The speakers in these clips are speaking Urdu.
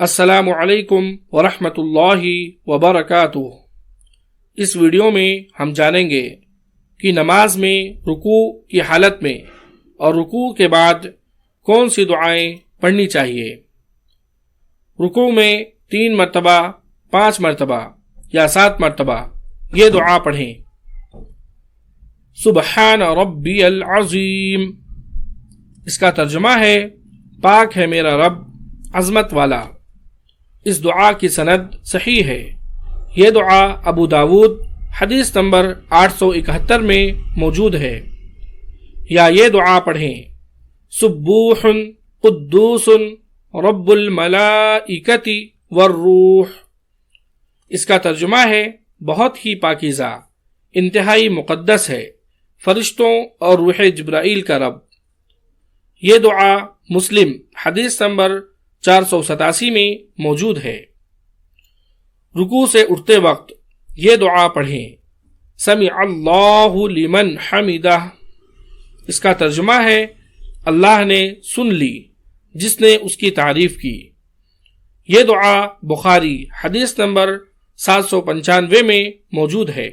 السلام علیکم ورحمۃ اللہ وبرکاتہ۔ اس ویڈیو میں ہم جانیں گے کہ نماز میں رکوع کی حالت میں اور رکوع کے بعد کون سی دعائیں پڑھنی چاہیے۔ رکوع میں 3 مرتبہ، 5 مرتبہ یا 7 مرتبہ یہ دعا پڑھیں۔ سبحان ربی العظیم، اس کا ترجمہ ہے پاک ہے میرا رب عظمت والا۔ اس دعا کی سند صحیح ہے۔ یہ دعا ابو داود حدیث نمبر 871 میں موجود ہے۔ یا یہ دعا پڑھیں، سبوح قدوس رب الملائکۃ والروح۔ اس کا ترجمہ ہے بہت ہی پاکیزہ، انتہائی مقدس ہے، فرشتوں اور روح جبرائیل کا رب۔ یہ دعا مسلم حدیث نمبر 487 میں موجود ہے۔ رکوع سے اٹھتے وقت یہ دعا پڑھیں، سمع اللہ لمن حمدہ۔ اس کا ترجمہ ہے اللہ نے سن لی جس نے اس کی تعریف کی۔ یہ دعا بخاری حدیث نمبر 795 میں موجود ہے۔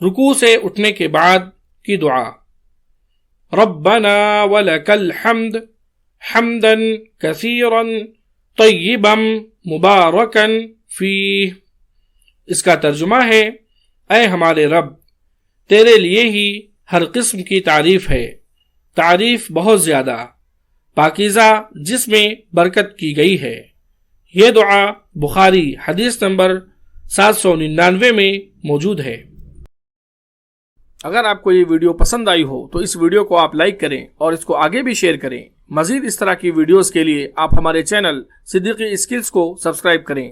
رکوع سے اٹھنے کے بعد کی دعا، ربنا ولک الحمد حمدا کثیرا طیبا مبارکا فیہ۔ اس کا ترجمہ ہے اے ہمارے رب، تیرے لیے ہی ہر قسم کی تعریف ہے، تعریف بہت زیادہ پاکیزہ جس میں برکت کی گئی ہے۔ یہ دعا بخاری حدیث نمبر 799 میں موجود ہے۔ اگر آپ کو یہ ویڈیو پسند آئی ہو تو اس ویڈیو کو آپ لائک کریں اور اس کو آگے بھی شیئر کریں۔ مزید اس طرح کی ویڈیوز کے لیے آپ ہمارے چینل صدیقی اسکلز کو سبسکرائب کریں۔